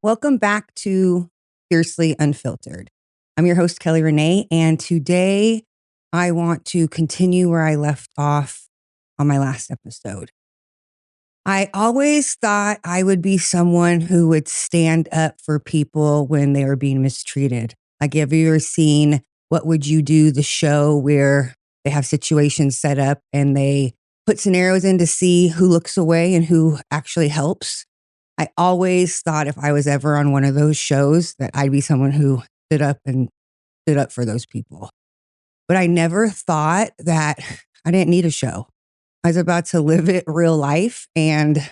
Welcome back to Fiercely Unfiltered. I'm your host, Kelly Renee, and today I want to continue where I left off on my last episode. I always thought I would be someone who would stand up for people when they were being mistreated. Like, have you ever seen What Would You Do, the show where they have situations set up and they put scenarios in to see who looks away and who actually helps? I always thought if I was ever on one of those shows that I'd be someone who stood up for those people. But I never thought that I didn't need a show. I was about to live it real life. And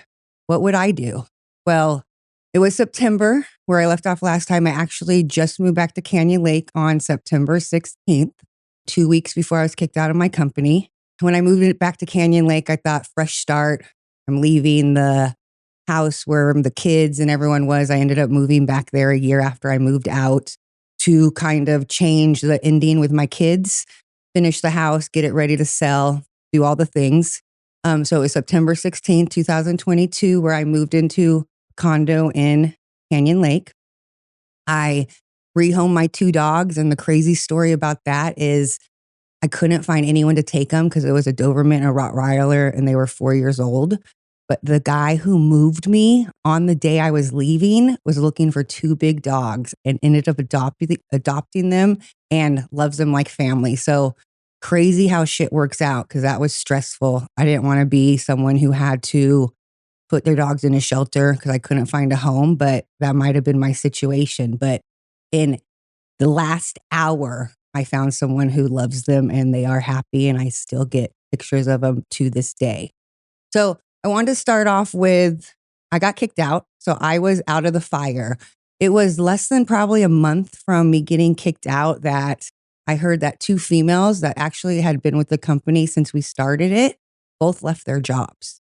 what would I do? Well, it was September where I left off last time. I actually just moved back to Canyon Lake on September 16th, 2 weeks before I was kicked out of my company. When I moved it back to Canyon Lake, I thought, fresh start. I'm leaving the house where the kids and everyone was. I ended up moving back there a year after I moved out to kind of change the ending with my kids, finish the house, get it ready to sell, do all the things. So it was September 16th, 2022, where I moved into a condo in Canyon Lake. I rehomed my 2 dogs. And the crazy story about that is I couldn't find anyone to take them because it was a Doberman and a Rottweiler, and they were 4 years old. But the guy who moved me on the day I was leaving was looking for 2 big dogs and ended up adopting them and loves them like family. So crazy how shit works out, because that was stressful. I didn't want to be someone who had to put their dogs in a shelter because I couldn't find a home, but that might have been my situation. But in the last hour, I found someone who loves them and they are happy, and I still get pictures of them to this day. So I wanted to start off with, I got kicked out. So I was out of the fire. It was less than probably a month from me getting kicked out that I heard that 2 females that actually had been with the company since we started it, both left their jobs.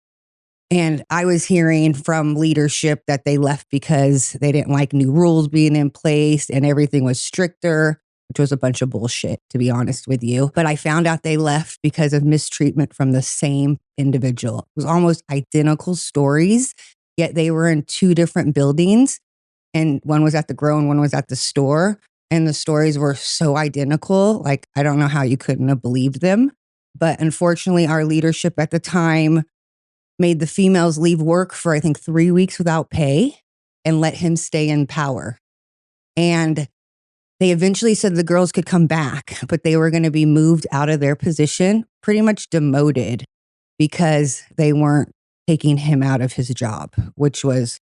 And I was hearing from leadership that they left because they didn't like new rules being in place and everything was stricter, which was a bunch of bullshit, to be honest with you. But I found out they left because of mistreatment from the same individual. It was almost identical stories, yet they were in 2 different buildings. And one was at the grow and one was at the store. And the stories were so identical. Like, I don't know how you couldn't have believed them. But unfortunately, our leadership at the time made the females leave work for, I think, 3 weeks without pay and let him stay in power. And they eventually said the girls could come back, but they were going to be moved out of their position, pretty much demoted, because they weren't taking him out of his job, which was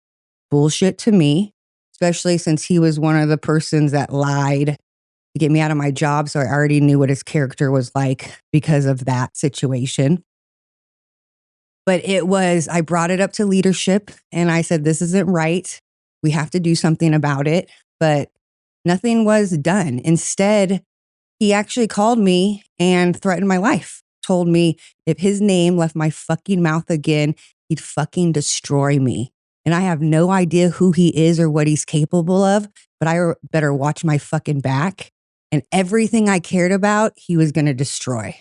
bullshit to me, especially since he was one of the persons that lied to get me out of my job. So I already knew what his character was like because of that situation. But I brought it up to leadership and I said, this isn't right. We have to do something about it. But nothing was done. Instead, he actually called me and threatened my life. Told me if his name left my fucking mouth again, he'd fucking destroy me. And I have no idea who he is or what he's capable of, but I better watch my fucking back. And everything I cared about, he was going to destroy.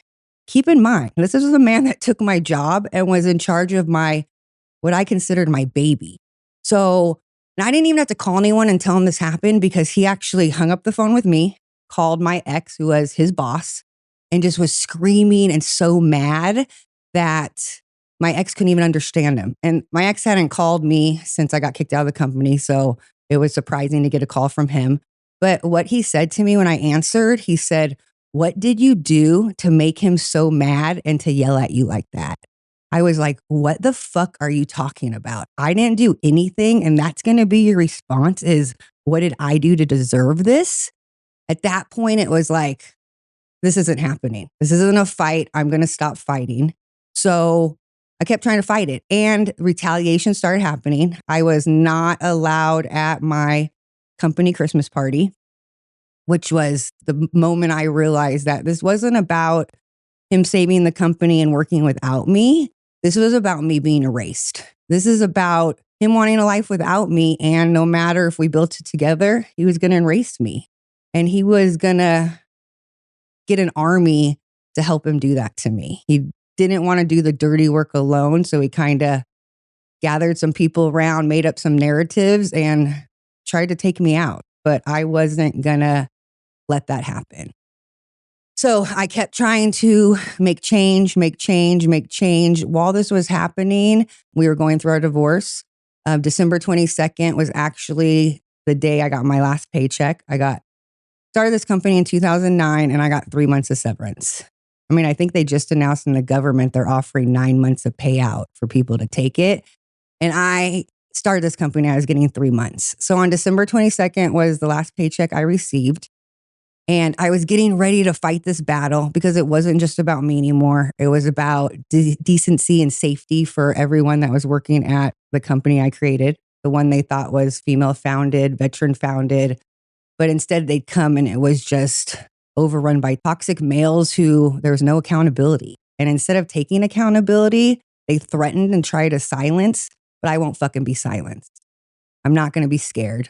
Keep in mind, this is a man that took my job and was in charge of what I considered my baby. So, and I didn't even have to call anyone and tell him this happened, because he actually hung up the phone with me, called my ex, who was his boss, and just was screaming and so mad that my ex couldn't even understand him. And my ex hadn't called me since I got kicked out of the company, so it was surprising to get a call from him. But what he said to me when I answered, he said, "What did you do to make him so mad and to yell at you like that?" I was like, what the fuck are you talking about? I didn't do anything. And that's going to be your response is, what did I do to deserve this? At that point, it was like, this isn't happening. This isn't a fight. I'm going to stop fighting. So I kept trying to fight it. And retaliation started happening. I was not allowed at my company Christmas party, which was the moment I realized that this wasn't about him saving the company and working without me. This was about me being erased. This is about him wanting a life without me. And no matter if we built it together, he was going to erase me. And he was going to get an army to help him do that to me. He didn't want to do the dirty work alone. So he kind of gathered some people around, made up some narratives, and tried to take me out, but I wasn't gonna let that happen. So I kept trying to make change. While this was happening, we were going through our divorce. December 22nd was actually the day I got my last paycheck. Started this company in 2009 and I got 3 months of severance. I mean, I think they just announced in the government they're offering 9 months of payout for people to take it. And I started this company, I was getting 3 months. So on December 22nd was the last paycheck I received. And I was getting ready to fight this battle because it wasn't just about me anymore. It was about decency and safety for everyone that was working at the company I created, the one they thought was female founded, veteran founded. But instead they'd come and it was just overrun by toxic males who there was no accountability. And instead of taking accountability, they threatened and tried to silence, but I won't fucking be silenced. I'm not going to be scared.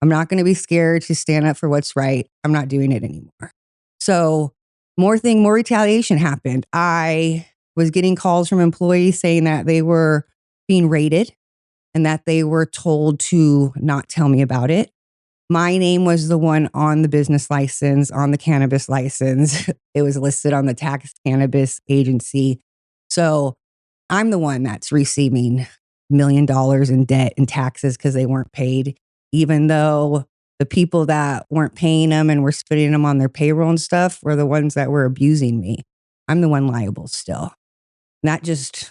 I'm not going to be scared to stand up for what's right. I'm not doing it anymore. So more retaliation happened. I was getting calls from employees saying that they were being raided and that they were told to not tell me about it. My name was the one on the business license, on the cannabis license. It was listed on the tax cannabis agency. So I'm the one that's receiving $1 million in debt and taxes because they weren't paid, even though the people that weren't paying them and were spitting them on their payroll and stuff were the ones that were abusing me. I'm the one liable still. And that just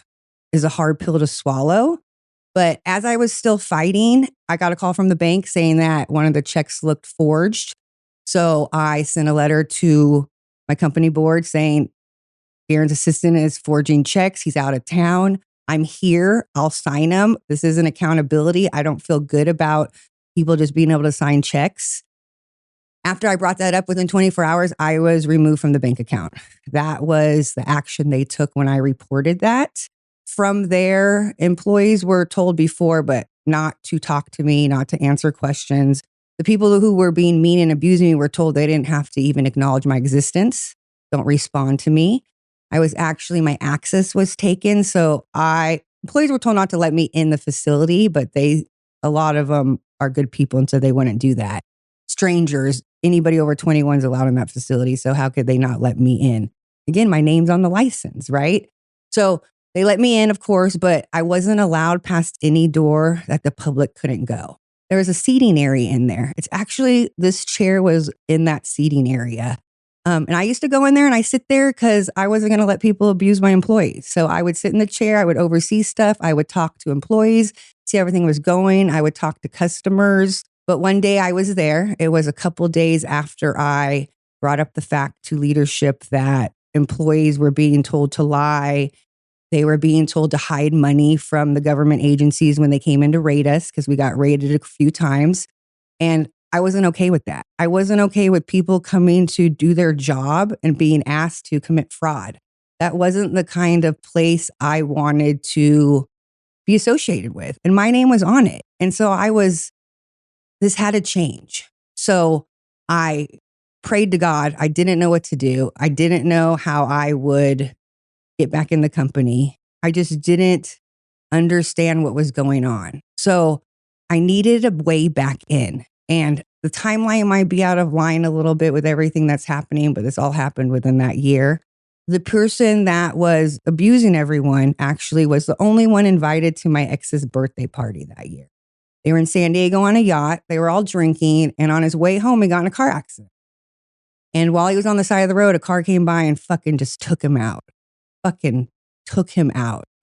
is a hard pill to swallow. But as I was still fighting, I got a call from the bank saying that one of the checks looked forged. So I sent a letter to my company board saying, Aaron's assistant is forging checks. He's out of town. I'm here. I'll sign them. This isn't accountability. I don't feel good about people just being able to sign checks. After I brought that up within 24 hours, I was removed from the bank account. That was the action they took when I reported that. From there, employees were told before, but not to talk to me, not to answer questions. The people who were being mean and abusing me were told they didn't have to even acknowledge my existence. Don't respond to me. My access was taken. So employees were told not to let me in the facility, but a lot of them are good people. And so they wouldn't do that. Strangers, anybody over 21 is allowed in that facility. So how could they not let me in? Again, my name's on the license, right? So they let me in, of course, but I wasn't allowed past any door that the public couldn't go. There was a seating area in there. It's actually, this chair was in that seating area. And I used to go in there and I sit there because I wasn't going to let people abuse my employees. So I would sit in the chair, I would oversee stuff, I would talk to employees, see how everything was going. I would talk to customers. But one day I was there. It was a couple days after I brought up the fact to leadership that employees were being told to lie. They were being told to hide money from the government agencies when they came in to raid us because we got raided a few times. And I wasn't okay with that. I wasn't okay with people coming to do their job and being asked to commit fraud. That wasn't the kind of place I wanted to be associated with. And my name was on it. And so this had to change. So I prayed to God. I didn't know what to do. I didn't know how I would get back in the company. I just didn't understand what was going on. So I needed a way back in. And the timeline might be out of line a little bit with everything that's happening, but this all happened within that year. The person that was abusing everyone actually was the only one invited to my ex's birthday party that year. They were in San Diego on a yacht. They were all drinking. And on his way home, he got in a car accident. And while he was on the side of the road, a car came by and fucking just took him out.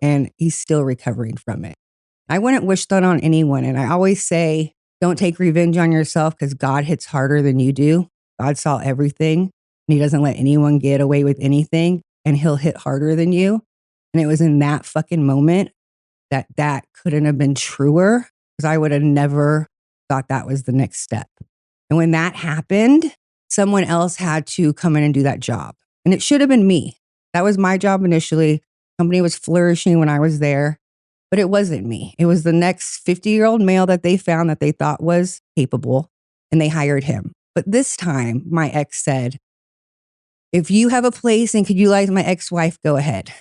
And he's still recovering from it. I wouldn't wish that on anyone. And I always say, don't take revenge on yourself because God hits harder than you do. God saw everything and he doesn't let anyone get away with anything and he'll hit harder than you. And it was in that fucking moment that couldn't have been truer because I would have never thought that was the next step. And when that happened, someone else had to come in and do that job. And it should have been me. That was my job initially. The company was flourishing when I was there, but it wasn't me. It was the next 50-year-old male that they found that they thought was capable, and they hired him. But this time, my ex said, if you have a place and could utilize my ex-wife, go ahead.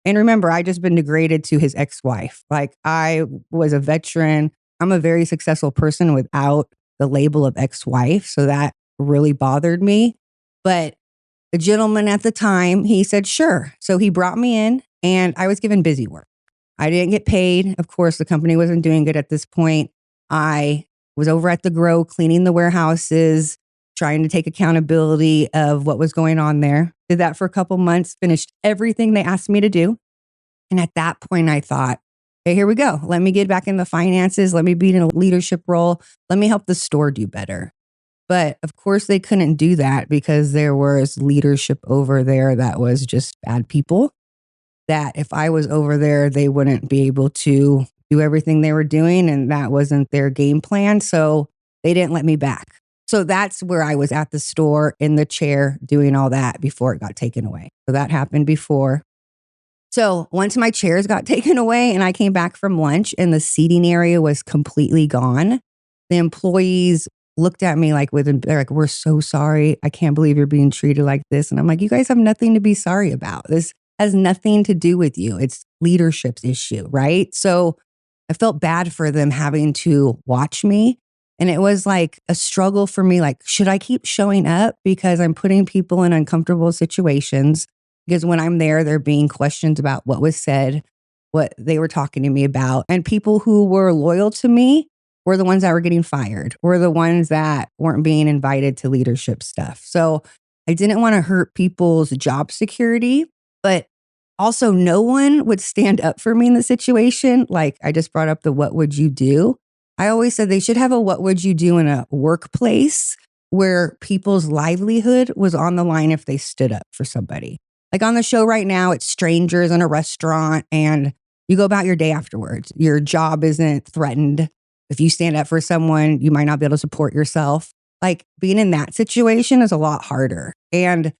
And remember, I just been degraded to his ex-wife. Like I was a veteran. I'm a very successful person without the label of ex-wife. So that really bothered me. But the gentleman at the time, he said, sure. So he brought me in and I was given busy work. I didn't get paid. Of course, the company wasn't doing good at this point. I was over at the grow cleaning the warehouses, trying to take accountability of what was going on there. Did that for a couple months, finished everything they asked me to do. And at that point, I thought, hey, here we go. Let me get back in the finances. Let me be in a leadership role. Let me help the store do better. But of course, they couldn't do that because there was leadership over there that was just bad people. That if I was over there, they wouldn't be able to do everything they were doing. And that wasn't their game plan. So they didn't let me back. So that's where I was at the store in the chair doing all that before it got taken away. So that happened before. So once my chairs got taken away and I came back from lunch and the seating area was completely gone, the employees looked at me they're like, we're so sorry. I can't believe you're being treated like this. And I'm like, you guys have nothing to be sorry about. This has nothing to do with you. It's leadership's issue, right? So I felt bad for them having to watch me. And it was like a struggle for me. Like, should I keep showing up because I'm putting people in uncomfortable situations? Because when I'm there, they're being questioned about what was said, what they were talking to me about. And people who were loyal to me were the ones that were getting fired, were the ones that weren't being invited to leadership stuff. So I didn't want to hurt people's job security, but also no one would stand up for me in the situation. Like I just brought up the what would you do? I always said they should have a what would you do in a workplace where people's livelihood was on the line if they stood up for somebody. Like on the show right now, it's strangers in a restaurant and you go about your day afterwards. Your job isn't threatened. If you stand up for someone, you might not be able to support yourself. Like being in that situation is a lot harder. And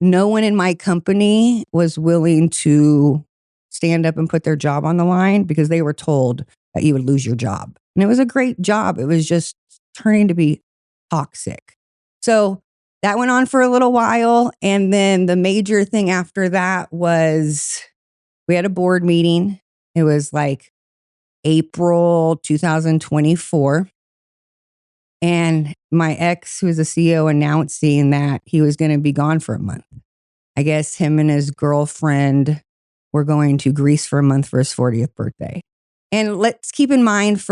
no one in my company was willing to stand up and put their job on the line because they were told that you would lose your job. And it was a great job. It was just turning to be toxic. So that went on for a little while. And then the major thing after that was we had a board meeting. It was like April 2024. And my ex, who was the CEO, announcing that he was going to be gone for a month. I guess him and his girlfriend were going to Greece for a month for his 40th birthday. And let's keep in mind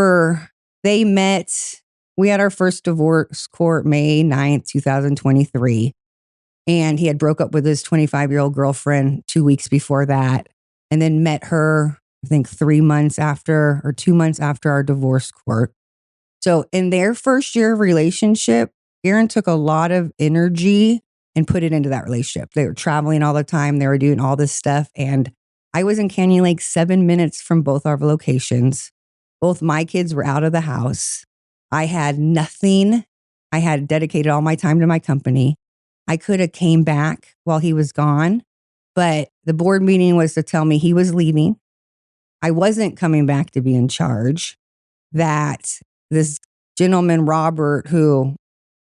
they met, we had our first divorce court May 9th, 2023. And he had broke up with his 25-year-old girlfriend 2 weeks before that. And then met her, I think 3 months after or 2 months after our divorce court. So in their first year of relationship, Aaron took a lot of energy and put it into that relationship. They were traveling all the time. They were doing all this stuff. And I was in Canyon Lake 7 minutes from both our locations. Both my kids were out of the house. I had nothing. I had dedicated all my time to my company. I could have came back while he was gone, but the board meeting was to tell me he was leaving. I wasn't coming back to be in charge. That this gentleman, Robert, who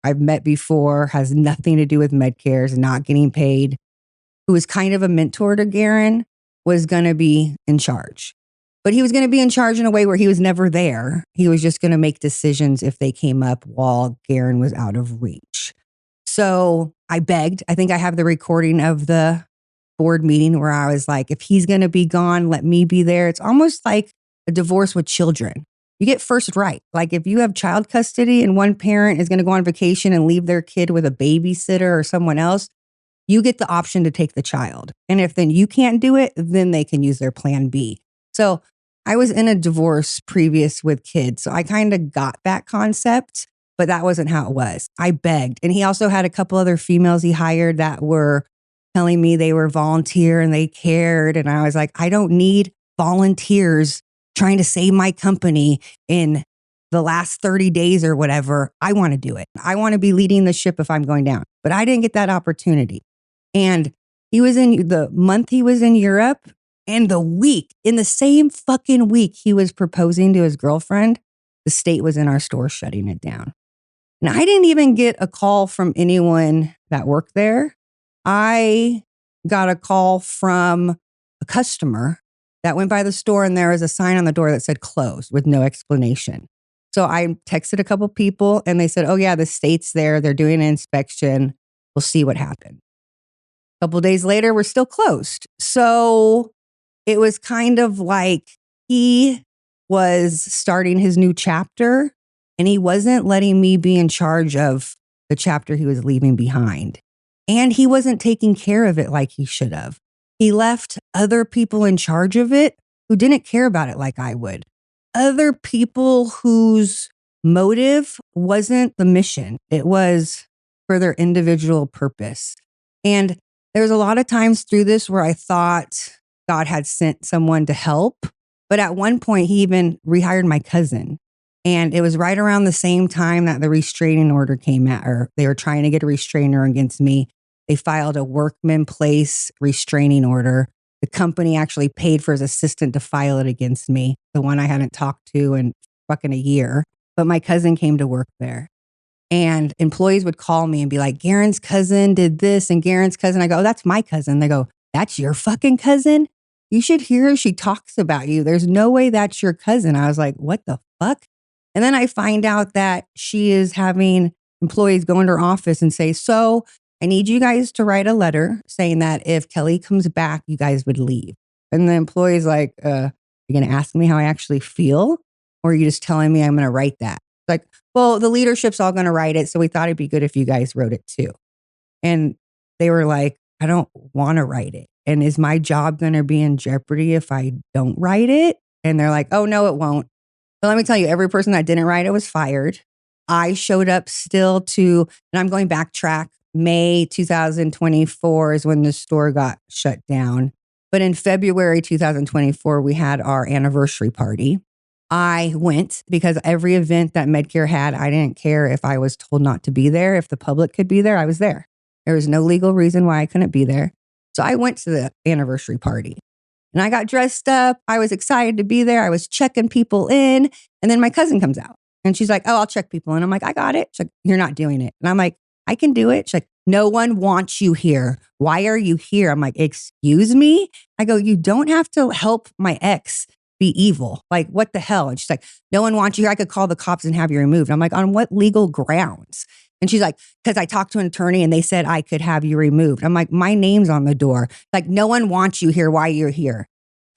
I've met before, has nothing to do with Medcare, is not getting paid, who was kind of a mentor to Garen, was going to be in charge. But he was going to be in charge in a way where he was never there. He was just going to make decisions if they came up while Garen was out of reach. So I begged. I think I have the recording of the board meeting where I was like, if he's going to be gone, let me be there. It's almost like a divorce with children. You get first right. Like if you have child custody and one parent is going to go on vacation and leave their kid with a babysitter or someone else, you get the option to take the child. And if then you can't do it, then they can use their plan B. So I was in a divorce previous with kids. So I kind of got that concept, but that wasn't how it was. I begged. And he also had a couple other females he hired that were telling me they were volunteer and they cared. And I was like, I don't need volunteers trying to save my company in the last 30 days or whatever. I want to do it. I want to be leading the ship if I'm going down. But I didn't get that opportunity. And he was in the month he was in Europe, and in the same fucking week he was proposing to his girlfriend, the state was in our store shutting it down. And I didn't even get a call from anyone that worked there. I got a call from a customer that went by the store and there was a sign on the door that said closed with no explanation. So I texted a couple people and they said, oh, yeah, the state's there. They're doing an inspection. We'll see what happens. A couple days later, we're still closed. So it was kind of like he was starting his new chapter and he wasn't letting me be in charge of the chapter he was leaving behind. And he wasn't taking care of it like he should have. He left other people in charge of it who didn't care about it like I would. Other people whose motive wasn't the mission, it was for their individual purpose. And there was a lot of times through this where I thought God had sent someone to help. But at one point, he even rehired my cousin. And it was right around the same time that the restraining order came out, or they were trying to get a restrainer against me. They filed a workman place restraining order. The company actually paid for his assistant to file it against me, the one I hadn't talked to in fucking a year. But my cousin came to work there. And employees would call me and be like, Garen's cousin did this and Garen's cousin. I go, oh, that's my cousin. They go, that's your fucking cousin? You should hear her. She talks about you. There's no way that's your cousin. I was like, what the fuck? And then I find out that she is having employees go into her office and say, so I need you guys to write a letter saying that if Kelly comes back, you guys would leave. And the employee's like, you're going to ask me how I actually feel? Or are you just telling me I'm going to write that? Like, well, the leadership's all going to write it. So we thought it'd be good if you guys wrote it too. And they were like, I don't want to write it. And is my job going to be in jeopardy if I don't write it? And they're like, oh, no, it won't. But let me tell you, every person that didn't write it was fired. I showed up still to, and I'm going backtrack, May 2024 is when the store got shut down. But in February 2024, we had our anniversary party. I went because every event that Medcare had, I didn't care if I was told not to be there. If the public could be there, I was there. There was no legal reason why I couldn't be there. So I went to the anniversary party and I got dressed up. I was excited to be there. I was checking people in. And then my cousin comes out and she's like, oh, I'll check people in. I'm like, I got it. She's like, you're not doing it. And I'm like, I can do it. She's like, no one wants you here. Why are you here? I'm like, excuse me? I go, you don't have to help my ex be evil. Like, what the hell? And she's like, no one wants you here. I could call the cops and have you removed. I'm like, on what legal grounds? And she's like, because I talked to an attorney and they said I could have you removed. I'm like, my name's on the door. Like, no one wants you here. Why you're here?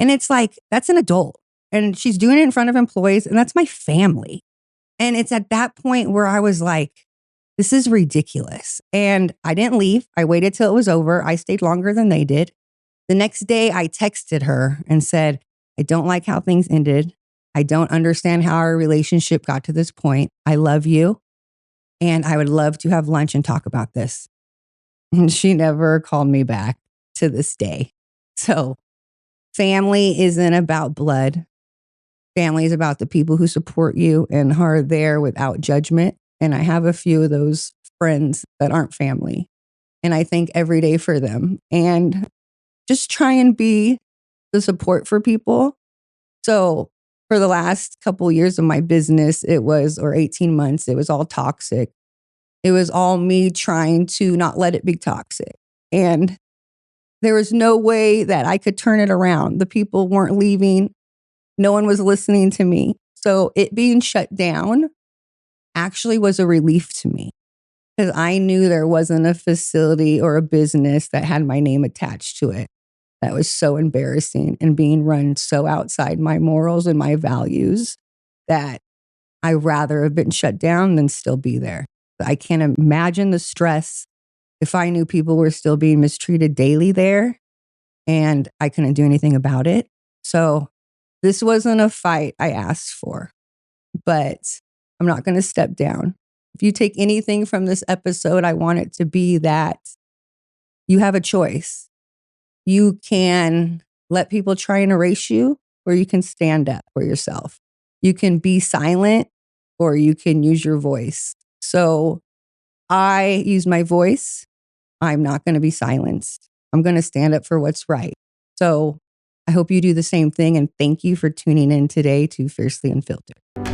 And it's like, that's an adult. And she's doing it in front of employees. And that's my family. And it's at that point where I was like, this is ridiculous. And I didn't leave. I waited till it was over. I stayed longer than they did. The next day I texted her and said, I don't like how things ended. I don't understand how our relationship got to this point. I love you. And I would love to have lunch and talk about this. And she never called me back to this day. So family isn't about blood. Family is about the people who support you and are there without judgment. And I have a few of those friends that aren't family. And I thank every day for them. And just try and be the support for people. So for the last couple years of my business, or 18 months, it was all toxic. It was all me trying to not let it be toxic. And there was no way that I could turn it around. The people weren't leaving. No one was listening to me. So it being shut down actually was a relief to me because I knew there wasn't a facility or a business that had my name attached to it. That was so embarrassing and being run so outside my morals and my values that I'd rather have been shut down than still be there. I can't imagine the stress if I knew people were still being mistreated daily there and I couldn't do anything about it. So this wasn't a fight I asked for, but I'm not going to step down. If you take anything from this episode, I want it to be that you have a choice. You can let people try and erase you, or you can stand up for yourself. You can be silent, or you can use your voice. So I use my voice. I'm not going to be silenced. I'm going to stand up for what's right. So I hope you do the same thing. And thank you for tuning in today to Fiercely Unfiltered.